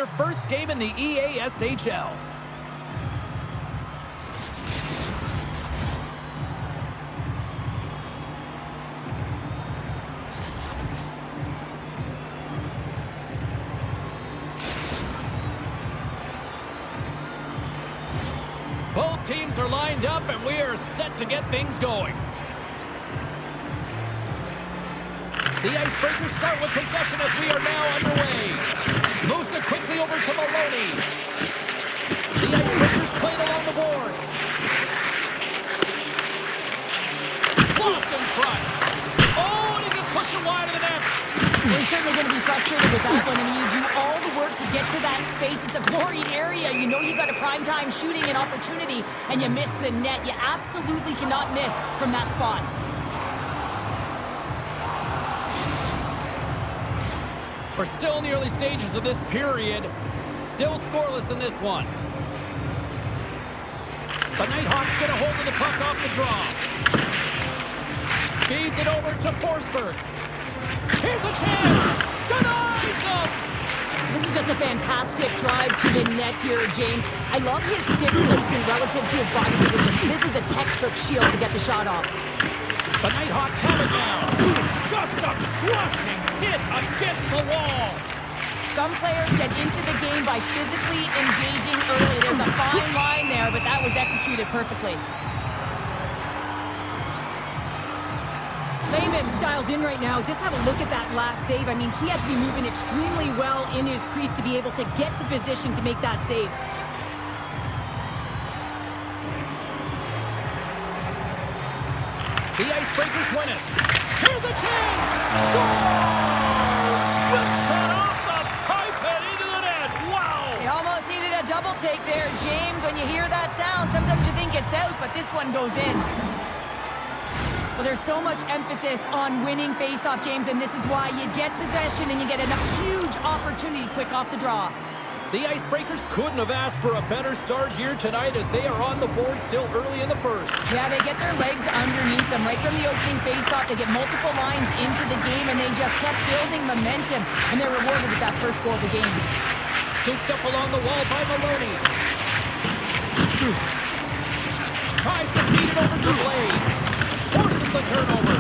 their first game in the EASHL. Both teams are lined up, and we are set to get things going. The Icebreakers start with possession as we are now underway. Moves it quickly over to Maloney. The Icebreakers played along the boards. Blocked in front. Oh, and he just puts it wide of the net. You're certainly going to be frustrated with that one. I mean, you do all the work to get to that space. It's a glory area. You know you got a primetime shooting and opportunity, and you miss the net. You absolutely cannot miss from that spot. We're still in the early stages of this period. Still scoreless in this one. The Nighthawks get a hold of the puck off the draw. Feeds it over to Forsberg. Here's a chance. Denies him. This is just a fantastic drive to the net here, James. I love his stick placement relative to his body position. This is a textbook shield to get the shot off. The Nighthawks have it now. Just a crushing hit against the wall. Some players get into the game by physically engaging early. There's a fine line there, but that was executed perfectly. Lehman's dialed in right now. Just have a look at that last save. I mean, he had to be moving extremely well in his crease to be able to get to position to make that save. The Icebreakers win it. Here's a chance! Scores! Whips it off the pipe and into the net. Wow! He almost needed a double take there, James. When you hear that sound, sometimes you think it's out, but this one goes in. Well, there's so much emphasis on winning face-off, James, and this is why you get possession and you get a huge opportunity quick off the draw. The Icebreakers couldn't have asked for a better start here tonight as they are on the board still early in the first. Yeah, they get their legs underneath them right from the opening face-off. They get multiple lines into the game, and they just kept building momentum, and they're rewarded with that first goal of the game. Scooped up along the wall by Maloney. Tries to feed it over to Blades. Forces the turnover.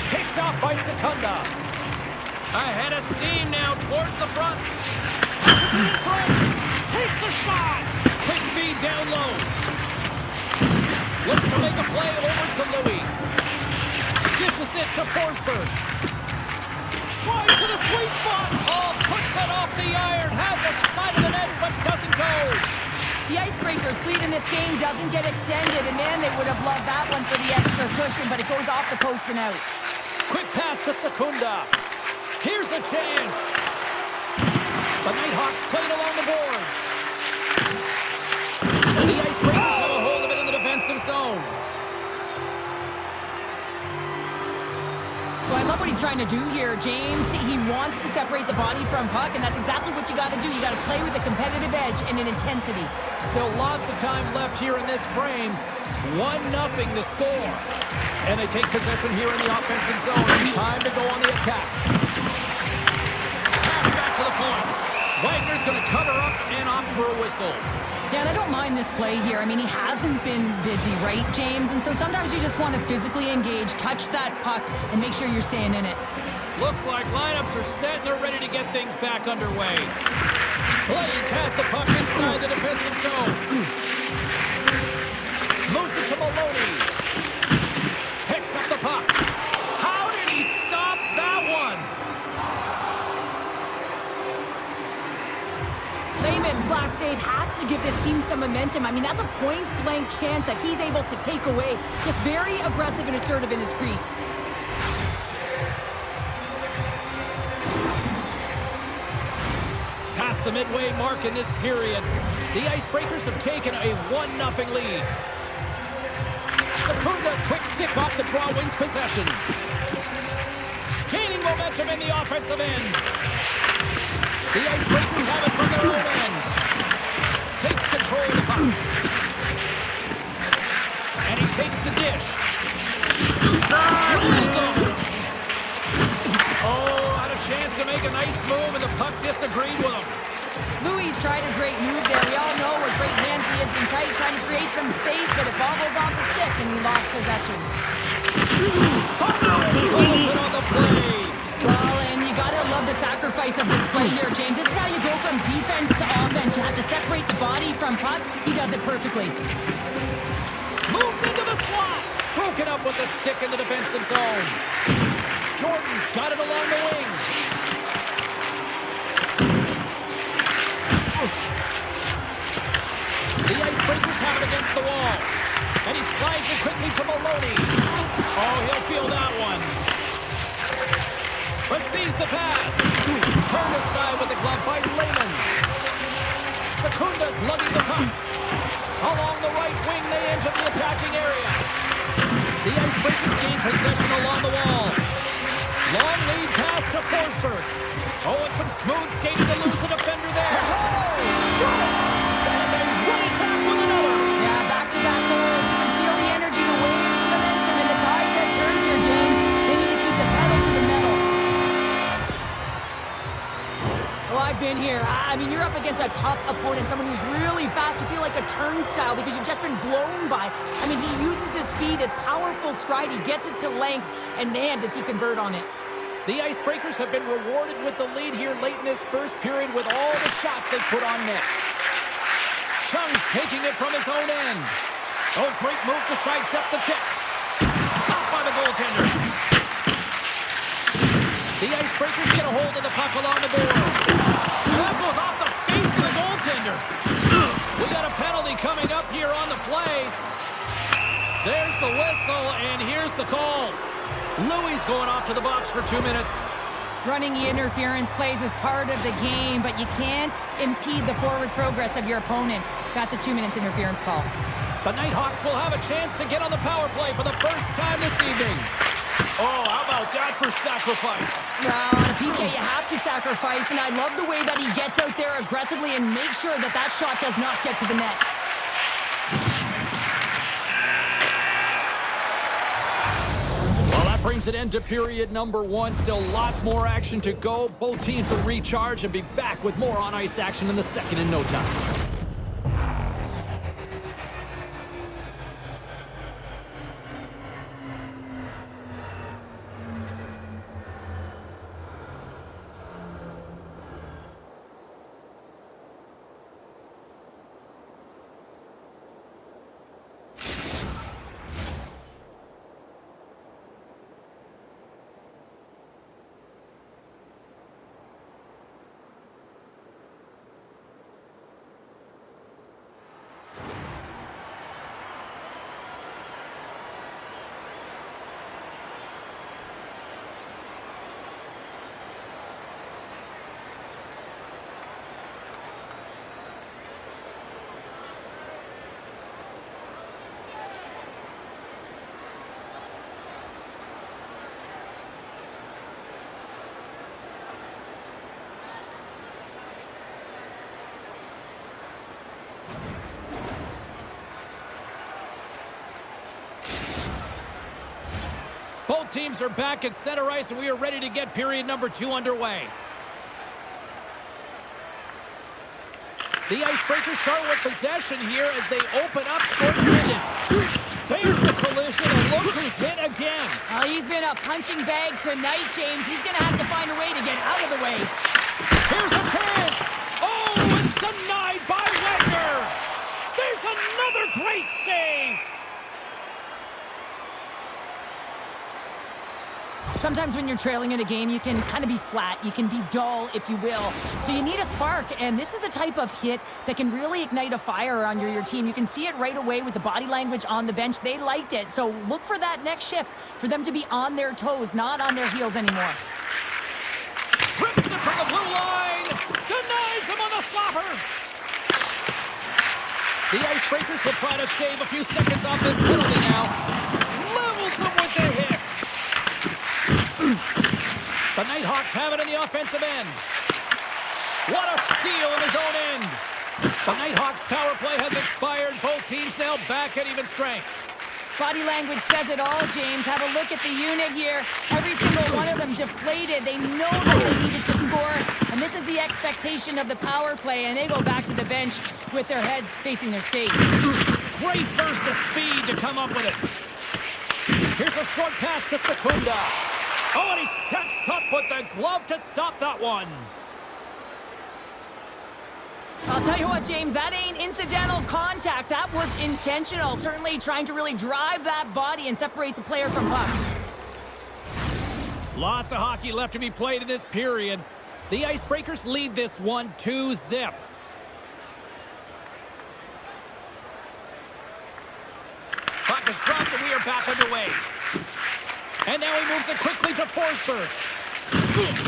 Picked off by Secunda. Ahead of steam now towards the front. In front. Takes a shot. Quick feed down low. Looks to make a play over to Louis. Dishes it to Forsberg. Tries to the sweet spot. Oh, puts it off the iron. Had the side of the net, but doesn't go. The Icebreakers' lead in this game doesn't get extended, and man, they would have loved that one for the extra cushion, but it goes off the post and out. Quick pass to Secunda. Here's a chance. The Nighthawks played along the boards. The Icebreakers have a hold of it in the defensive zone. So I love what he's trying to do here, James. He wants to separate the body from puck, and that's exactly what you got to do. You got to play with a competitive edge and an intensity. Still lots of time left here in this frame. 1-0 to score. And they take possession here in the offensive zone. Time to go on the attack. Pass back to the point. Wagner's going to cover up and opt for a whistle. Yeah, and I don't mind this play here. I mean, he hasn't been busy, right, James? And so sometimes you just want to physically engage, touch that puck, and make sure you're staying in it. Looks like lineups are set and they're ready to get things back underway. Blades has the puck inside the defensive zone. Moves it to Maloney. Picks up the puck. How did he stop that one? Lehman's last save has to give this team some momentum. I mean, that's a point-blank chance that he's able to take away. Just very aggressive and assertive in his crease. Past the midway mark in this period, the Icebreakers have taken a 1-0 lead. Secunda's quick stick off the draw wins possession. Gaining momentum in the offensive end. The Icebreakers have it from their own end. Takes control of the puck. And he takes the dish. Drills him. Oh, had a chance to make a nice move, and the puck disagreed with him. Louis tried a great move there. We all know what great hands he is in tight, trying to create some space, but it bobbles off the stick, and he lost possession. Thunderous on the play. Well, and you gotta love the sacrifice of this play here, James. This is how you go from defense to offense. You have to separate the body from puck. He does it perfectly. Moves into the slot. Broken up with the stick in the defensive zone. Jordan's got it along the wing. The Icebreakers have it against the wall. And he slides it quickly to Maloney. Oh, he'll feel that one. Receives the pass. Turned aside with the glove by Lehman. Secunda's lugging the puck. Along the right wing, they enter the attacking area. The Icebreakers gain possession along the wall. Long lead pass to Forsberg. Oh, and some smooth skating to lose the defender there. Sanders running back with another. Yeah, back-to-back goals. You can feel the energy, the wave, the momentum, and the tide's head turns here, James. They need to keep the pedal to the metal. Well, I've been here. I mean, you're up against a tough opponent, someone who's really fast. You feel like a turnstile because you've just been blown by. I mean, he uses his speed, his powerful stride. He gets it to length, and man, does he convert on it. The Icebreakers have been rewarded with the lead here late in this first period with all the shots they put on net. Chung's taking it from his own end. Oh, great move to sidestep the check. Stopped by the goaltender. The Icebreakers get a hold of the puck along the boards. And that goes off the face of the goaltender. We got a penalty coming up here on the play. There's the whistle, and here's the call. Louis going off to the box for 2 minutes. Running interference plays is part of the game, but you can't impede the forward progress of your opponent. That's a 2 minutes interference call. The Nighthawks will have a chance to get on the power play for the first time this evening. Oh, how about that for sacrifice? Well, on a PK, you have to sacrifice, and I love the way that he gets out there aggressively and makes sure that that shot does not get to the net. Brings an end to period number 1. Still lots more action to go. Both teams will recharge and be back with more on-ice action in the second in no time. Both teams are back at center ice, and we are ready to get period number 2 underway. The Icebreakers start with possession here as they open up short-handed. There's the collision, and look who's hit again. Well, he's been a punching bag tonight, James. He's going to have to find a way to get out of the way. Here's a chance. Oh, it's denied by Wagner. There's another great save. Sometimes when you're trailing in a game, you can kind of be flat. You can be dull, if you will. So you need a spark, and this is a type of hit that can really ignite a fire on your team. You can see it right away with the body language on the bench. They liked it, so look for that next shift, for them to be on their toes, not on their heels anymore. Rips it from the blue line. Denies him on the slapper. The Icebreakers will try to shave a few seconds off this penalty now. Levels him with the hit. The Nighthawks have it in the offensive end. What a steal in his own end. The Nighthawks power play has expired. Both teams now back at even strength. Body language says it all, James. Have a look at the unit here. Every single one of them deflated. They know that they needed to score, and this is the expectation of the power play, and they go back to the bench with their heads facing their skates. Great burst of speed to come up with it. Here's a short pass to Secunda. Oh, and he steps up with the glove to stop that one. I'll tell you what, James, that ain't incidental contact. That was intentional. Certainly trying to really drive that body and separate the player from puck. Lots of hockey left to be played in this period. The Icebreakers lead this one 2-0. Puck is dropped and we are back underway. And now he moves it quickly to Forsberg.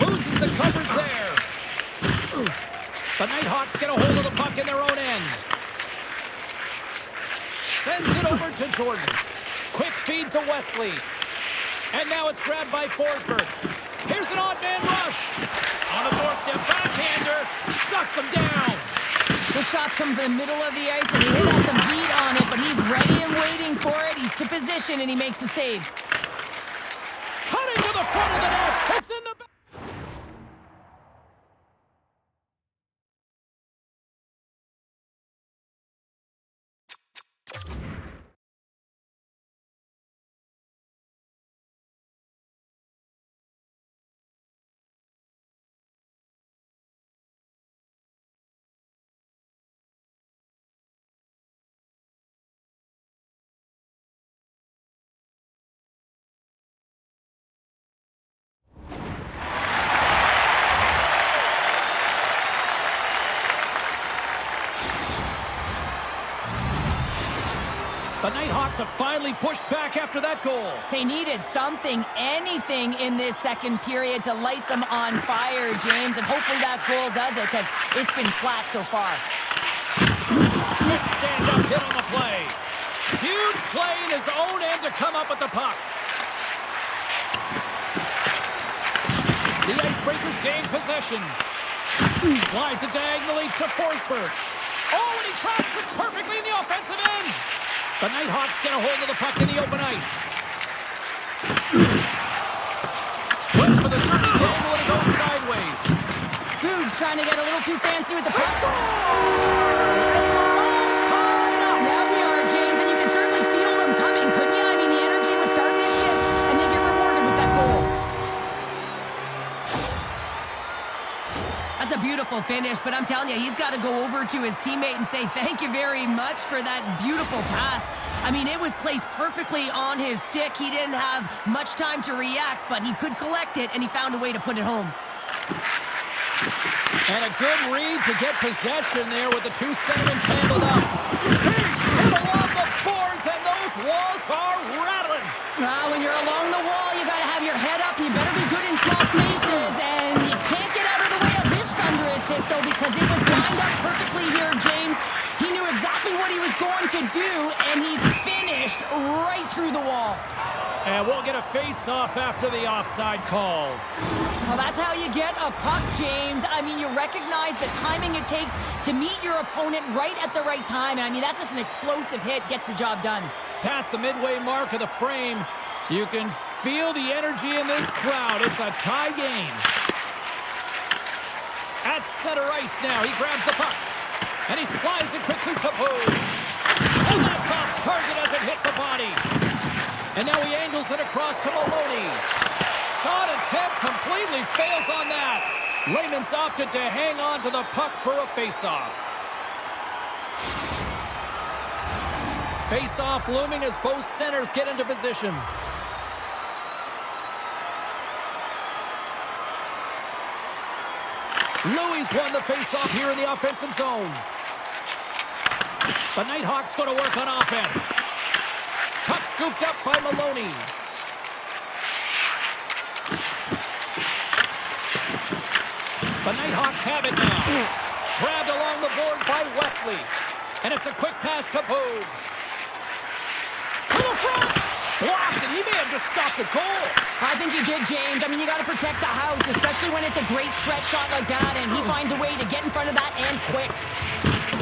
Loses the coverage there. The Nighthawks get a hold of the puck in their own end. Sends it over to Jordan. Quick feed to Wesley. And now it's grabbed by Forsberg. Here's an odd man rush. On the doorstep, backhander. Shuts him down. The shots come from the middle of the ice, and he has some heat on it, but he's ready and waiting for it. He's to position, and he makes the save. Cutting to the front of the net. It's in the back. The Nighthawks have finally pushed back after that goal. They needed something, anything in this second period to light them on fire, James, and hopefully that goal does it, because it's been flat so far. Good stand-up hit on the play. Huge play in his own end to come up with the puck. The Icebreakers gain possession. Slides it diagonally to Forsberg. Oh, and he tracks it perfectly in the offensive end. The Nighthawks get a hold of the puck in the open ice. Went for the dirty dangle and it goes sideways. Boog's trying to get a little too fancy with the puck. Yeah, we are, James, and you can certainly feel them coming, couldn't you? I mean, the energy was starting to shift, and they get rewarded with that goal. That's a beautiful finish, but I'm telling you, he's got to go over to his teammate and say thank you very much for that beautiful pass. I mean, it was placed perfectly on his stick. He didn't have much time to react, but he could collect it, and he found a way to put it home. And a good read to get possession there with the two centermen tangled up. Big hit along the boards, and those walls are rattling. When you're along the wall, you got to have your head up. You better be good in small spaces, and you can't get out of the way of this thunderous hit, though, because it was lined up perfectly here, James. He knew exactly what he was going to do, and he finished right through the wall. And we'll get a face-off after the offside call. Well, that's how you get a puck, James. I mean, you recognize the timing it takes to meet your opponent right at the right time. I mean, that's just an explosive hit, gets the job done. Past the midway mark of the frame, you can feel the energy in this crowd. It's a tie game. At center ice now, he grabs the puck. And he slides it quickly to Boog. And that's off target as it hits a body. And now he angles it across to Maloney. Shot attempt completely fails on that. Layman's opted to hang on to the puck for a face-off. Face-off looming as both centers get into position. Louis won the face-off here in the offensive zone. The Nighthawks go to work on offense. Puck scooped up by Maloney. The Nighthawks have it now. Grabbed along the board by Wesley. And it's a quick pass to Boog. To the front! Blocked, and he may have just stopped a goal. I think he did, James. I mean, you got to protect the house, especially when it's a great threat shot like that, and he finds a way to get in front of that and quick.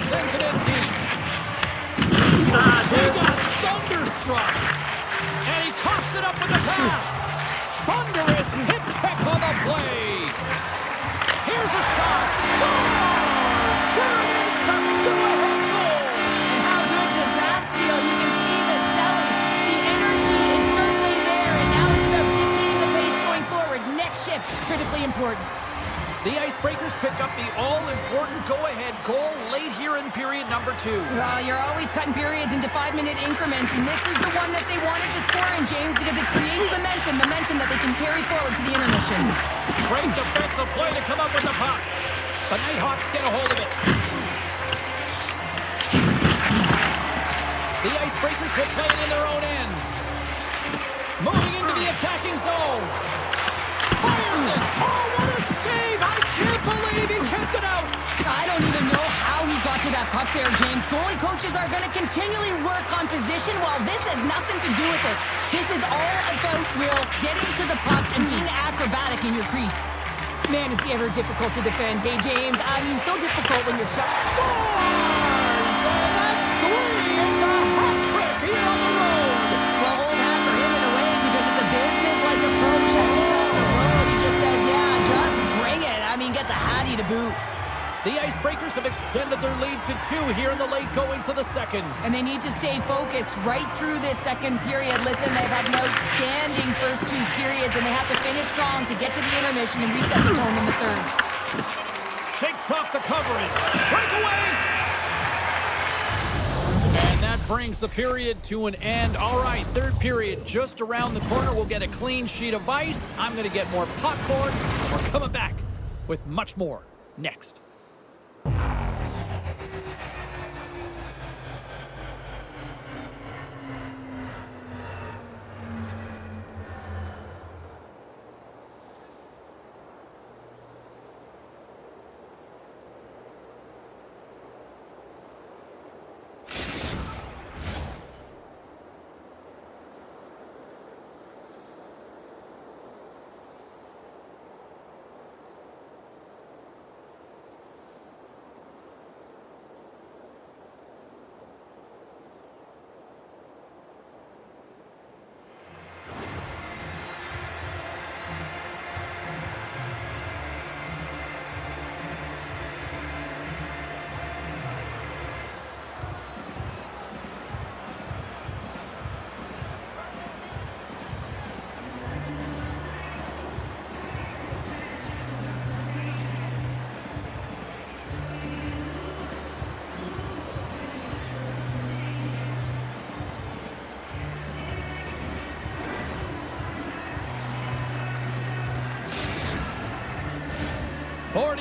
Sends it in deep. He got thunderstruck. And he coughs it up with the pass. Thunderous hit check on the play. Scores! There it is, the go-ahead goal! And how good does that feel? You can see the selling. The energy is certainly there, and now it's about dictating the pace going forward. Next shift, critically important. The Icebreakers pick up the all-important go-ahead goal late here in period number 2. Well, you're always cutting periods into 5-minute increments, and this is the one that they wanted to score in, James, because it creates momentum that they can carry forward to the intermission. Great defensive play to come up with the puck. The Nighthawks get a hold of it. The Icebreakers will play it in their own end. Moving into the attacking zone. Fires it! Oh, what a save! I can't believe he kept it out! I don't even know how he got to that puck there, James. Goalie coaches are going to continually work on position while this has nothing to do with it. This is all about, Will, getting to the puck and being acrobatic in your crease. Man, is he ever difficult to defend. Hey, James, I mean, so difficult when you're shot. Scores! And that's 3! It's a hat trick here on the road! Well, old hat for him in a way because it's a business-like approach as he's on the road. He just says, yeah, just bring it. I mean, gets a hattie to boot. The Icebreakers have extended their lead to 2 here in the late goings of the second. And they need to stay focused right through this second period. Listen, they've had an outstanding first 2 periods, and they have to finish strong to get to the intermission and reset the tone in the third. Shakes off the coverage. Breakaway! And that brings the period to an end. All right, third period just around the corner. We'll get a clean sheet of ice. I'm going to get more popcorn. We're coming back with much more next.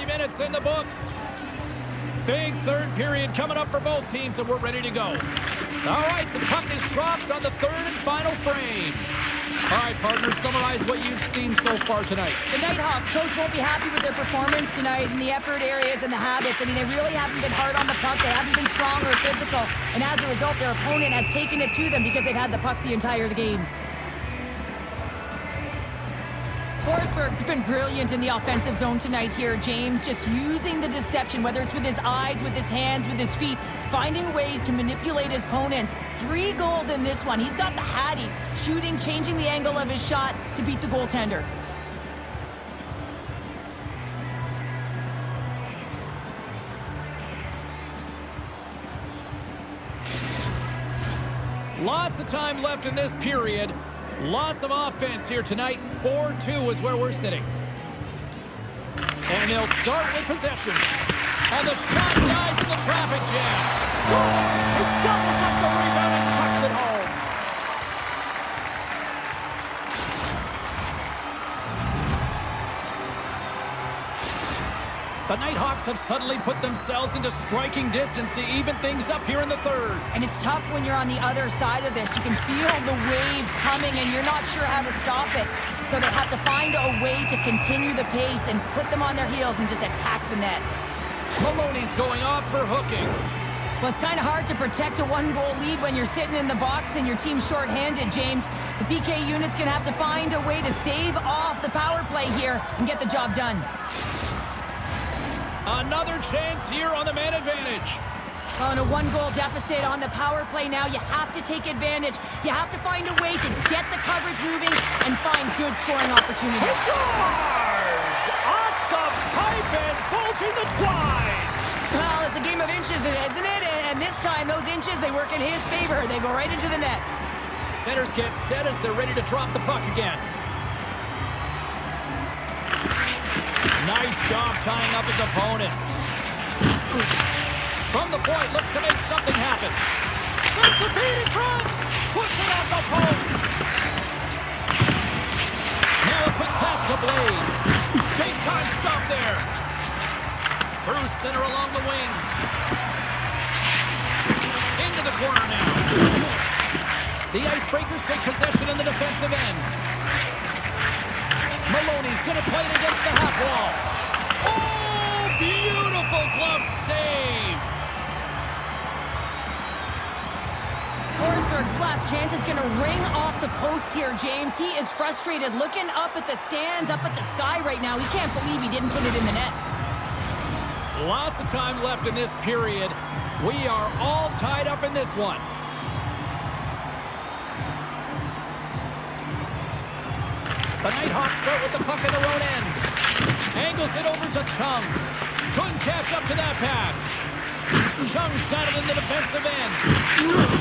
Minutes in the books. Big third period coming up for both teams, and we're ready to go. All right, the puck is dropped on the third and final frame. All right, partners, summarize what you've seen so far tonight. The Nighthawks, coach won't be happy with their performance tonight in the effort areas and the habits. I mean, they really haven't been hard on the puck. They haven't been strong or physical. And as a result, their opponent has taken it to them because they've had the puck the entire game. Forsberg's been brilliant in the offensive zone tonight here, James. Just using the deception, whether it's with his eyes, with his hands, with his feet, finding ways to manipulate his opponents. 3 goals in this one. He's got the hattie, shooting, changing the angle of his shot to beat the goaltender. Lots of time left in this period. Lots of offense here tonight. 4-2 is where we're sitting. And they'll start with possession. And the shot dies in the traffic jam. Scores! He doubles up the rebound and tucks it home. The Nighthawks have suddenly put themselves into striking distance to even things up here in the third. And it's tough when you're on the other side of this. You can feel the wave coming and you're not sure how to stop it. So they have to find a way to continue the pace and put them on their heels and just attack the net. Maloney's going off for hooking. Well, it's kind of hard to protect a 1-goal lead when you're sitting in the box and your team's shorthanded, James. The PK unit's going to have to find a way to stave off the power play here and get the job done. Another chance here on the man advantage. On a 1-goal deficit on the power play now, you have to take advantage. You have to find a way to get the coverage moving and find good scoring opportunities. Scores! Off the pipe! deep and bulging the twine. Well, it's a game of inches, isn't it? And this time, those inches, they work in his favor. They go right into the net. Centers get set as they're ready to drop the puck again. Nice job tying up his opponent. From the point, looks to make something happen. Sends the feed in front. Puts it off the post. Now a quick pass to Blades. Big time stop there. Through center along the wing. Into the corner now. The Icebreakers take possession in the defensive end. Maloney's going to play it against the half wall. Oh, beautiful glove save. Forsberg's last chance is going to ring off the post here, James. He is frustrated, looking up at the stands, up at the sky right now. He can't believe he didn't put it in the net. Lots of time left in this period. We are all tied up in this one. The Nighthawks start with the puck in their own end. Angles it over to Chung. Couldn't catch up to that pass. Chung's got it in the defensive end.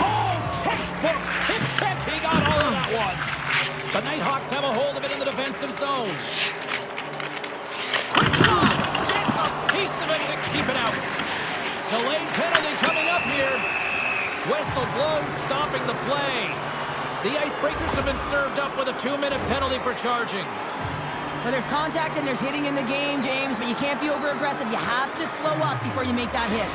Oh, textbook. Hit check. He got all of that one. The Nighthawks have a hold of it in the defensive zone. Quick shot. Gets a piece of it to keep it out. Delayed penalty coming up here. Whistle blows, stopping the play. The Icebreakers have been served up with a 2-minute penalty for charging. Well, there's contact and there's hitting in the game, James, but you can't be over-aggressive. You have to slow up before you make that hit.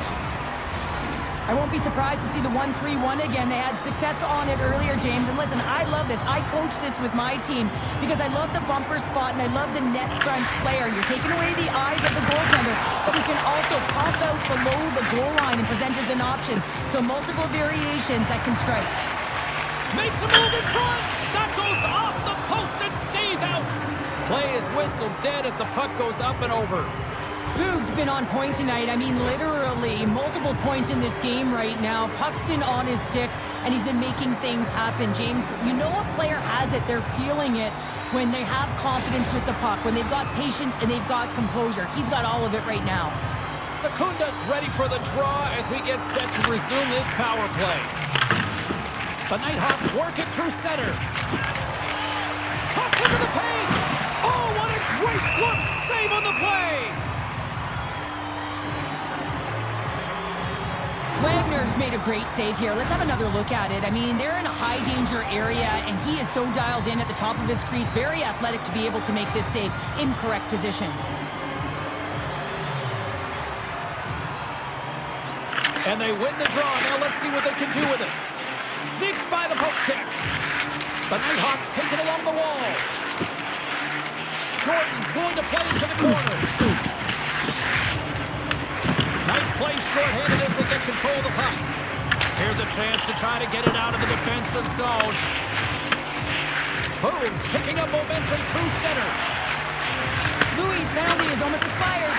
I won't be surprised to see the 1-3-1 again. They had success on it earlier, James. And listen, I love this. I coach this with my team because I love the bumper spot and I love the net front player. You're taking away the eyes of the goaltender, but he can also pop out below the goal line and present as an option. So multiple variations that can strike. Makes a move in front. That goes off the post and stays out. Play is whistled dead as the puck goes up and over. Boog's been on point tonight. I mean, literally, multiple points in this game right now. Puck's been on his stick, and he's been making things happen. James, you know a player has it. They're feeling it when they have confidence with the puck, when they've got patience and they've got composure. He's got all of it right now. Secunda's ready for the draw as we get set to resume this power play. The Nighthawks work it through center. Cuts into the paint. Oh, what a great glove save on the play. Wagner's made a great save here. Let's have another look at it. I mean, they're in a high-danger area, and he is so dialed in at the top of his crease. Very athletic to be able to make this save in correct position. And they win the draw. Now let's see what they can do with it. Sneaks by the poke check. The Nighthawks take it along the wall. Jordan's going to play into the corner. Nice play shorthanded as they get control of the puck. Here's a chance to try to get it out of the defensive zone. Boogs picking up momentum through center. Louis' penalty is almost expired.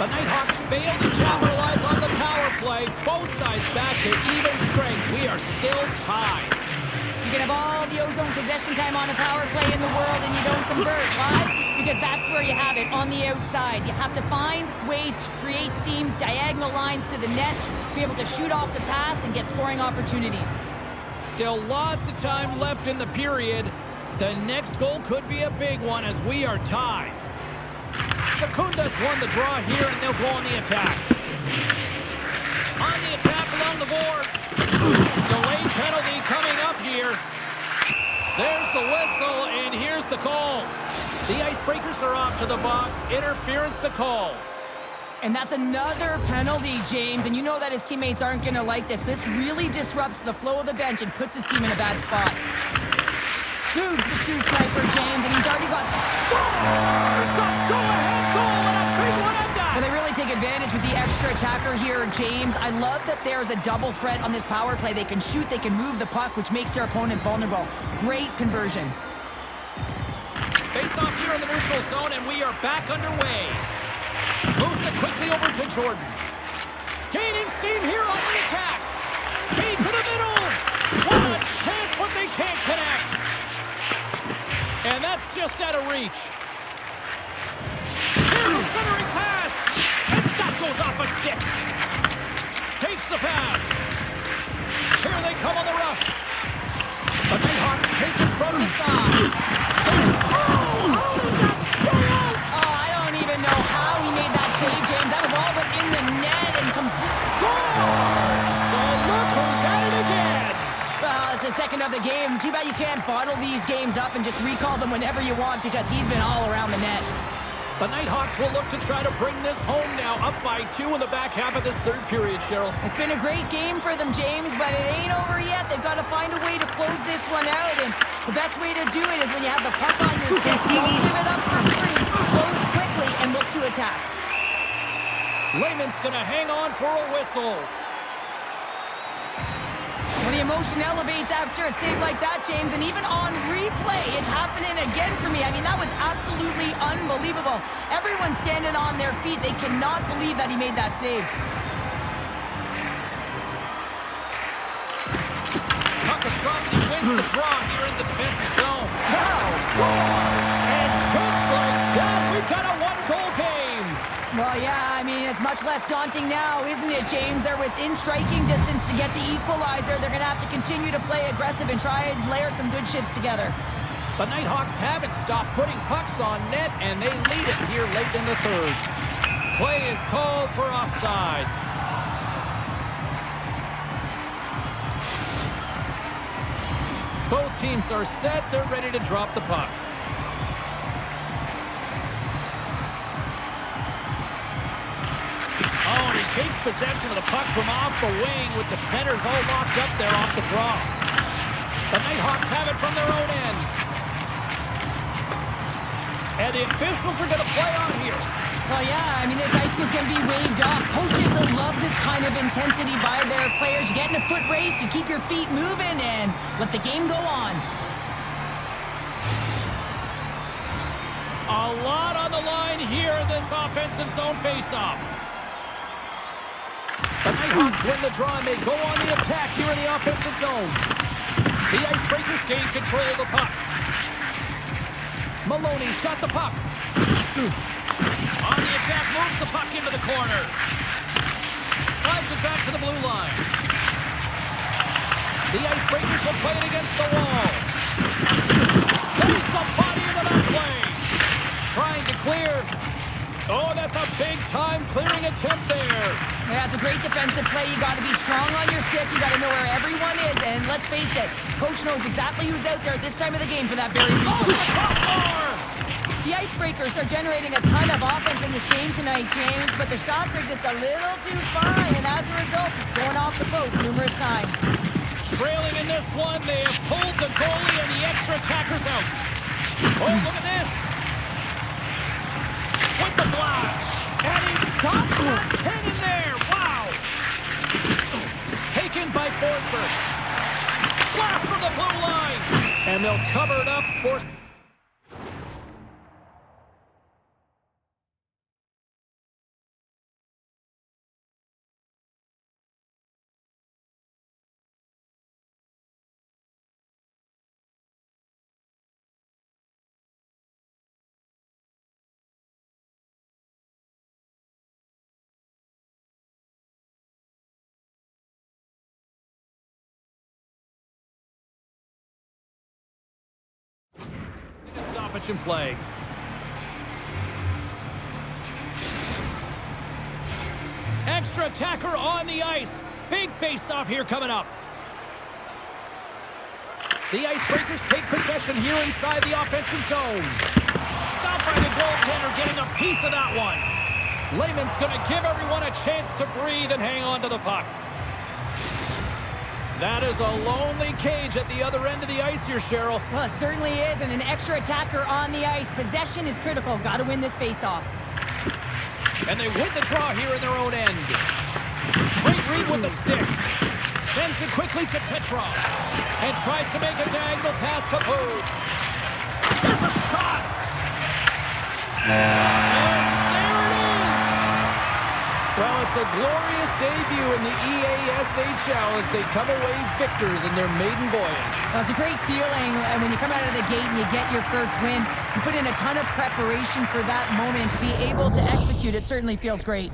The Nighthawks fail to capitalize on the power play. Both sides back to even strength. We are still tied. You can have all the ozone possession time on a power play in the world and you don't convert. Why? Because that's where you have it, on the outside. You have to find ways to create seams, diagonal lines to the net, be able to shoot off the pass and get scoring opportunities. Still lots of time left in the period. The next goal could be a big one as we are tied. Secunda's won the draw here, and they'll go on the attack. On the attack along the boards. Delayed penalty coming up here. There's the whistle, and here's the call. The Icebreakers are off to the box. Interference the call. And that's another penalty, James. And you know that his teammates aren't going to like this. This really disrupts the flow of the bench and puts his team in a bad spot. Boog's the true sniper, James, and he's already got... Stop! Go ahead! Goal! And a big one at that! Well, they really take advantage with the extra attacker here, James. I love that there's a double threat on this power play. They can shoot, they can move the puck, which makes their opponent vulnerable. Great conversion. Face off here in the neutral zone, and we are back underway. Moves it quickly over to Jordan. Gaining steam here on the attack. Feed to the middle. What a chance, but they can't connect. And that's just out of reach. Here's a centering pass. goes off a stick. Takes the pass. Here they come on the rush. The Nighthawks take it from the side. How did that stay out? Oh, I don't even know how he made that save, James. That was all but in the net and complete. Score! So look who's at it again. Well, it's the second of the game. Too bad you can't bottle these games up and just recall them whenever you want because he's been all around the net. The Nighthawks will look to try to bring this home now, up by 2 in the back half of this third period, Cheryl. It's been a great game for them, James, but it ain't over yet. They've got to find a way to close this one out, and the best way to do it is when you have the puck on your stick. Don't give it up for free. Close quickly and look to attack. Lehman's going to hang on for a whistle. When the emotion elevates after a save like that, James, and even on replay, it's happening again for me. I mean, that was absolutely unbelievable. Everyone's standing on their feet. They cannot believe that he made that save. Puck is dropped and he wins the draw here in the defensive zone. Wow! Scores! And just like that, we've got a one-goal game. Well, yeah, I mean, it's much less daunting now, isn't it, James? They're within striking distance to get the equalizer. They're going to have to continue to play aggressive and try and layer some good shifts together. The Nighthawks haven't stopped putting pucks on net, and they lead it here late in the third. Play is called for offside. Both teams are set. They're ready to drop the puck. Oh, and he takes possession of the puck from off the wing with the centers all locked up there off the draw. The Nighthawks have it from their own end. And the officials are going to play on here. Well, yeah, I mean, this icing is going to be waved off. Coaches love this kind of intensity by their players. You get in a foot race, you keep your feet moving, and let the game go on. A lot on the line here in this offensive zone faceoff. The Nighthawks win the draw, and they go on the attack here in the offensive zone. The Icebreakers gain control of the puck. Maloney's got the puck. On the attack, moves the puck into the corner. Slides it back to the blue line. The Icebreakers will play it against the wall. Lays the body into that play. Trying to clear. Oh, that's a big-time clearing attempt there. Yeah, it's a great defensive play. You got to be strong on your stick. You got to know where everyone is. And let's face it, coach knows exactly who's out there at this time of the game for that very reason. Oh, the crossbar! The Icebreakers are generating a ton of offense in this game tonight, James, but the shots are just a little too fine, and as a result, it's going off the post numerous times. Trailing in this one, they have pulled the goalie and the extra attackers out. Oh, look at this. With the blast. And he stops that cannon there. Wow. Taken by Forsberg. Blast from the blue line. And they'll cover it up for... stoppage in play. Extra attacker on the ice. Big face-off here coming up. The Icebreakers take possession here inside the offensive zone. Stopped by the goaltender, getting a piece of that one. Lehman's going to give everyone a chance to breathe and hang on to the puck. That is a lonely cage at the other end of the ice here, Cheryl. Well, it certainly is, and an extra attacker on the ice. Possession is critical. Got to win this face-off. And they win the draw here in their own end. Great read with the stick. Sends it quickly to Petrov. And tries to make a diagonal pass to Pogue. There's a shot. And there it is. Well, it's a glorious debut in the EASHL as they come away victors in their maiden voyage. Well, it's a great feeling when you come out of the gate and you get your first win. You put in a ton of preparation for that moment. To be able to execute, it certainly feels great.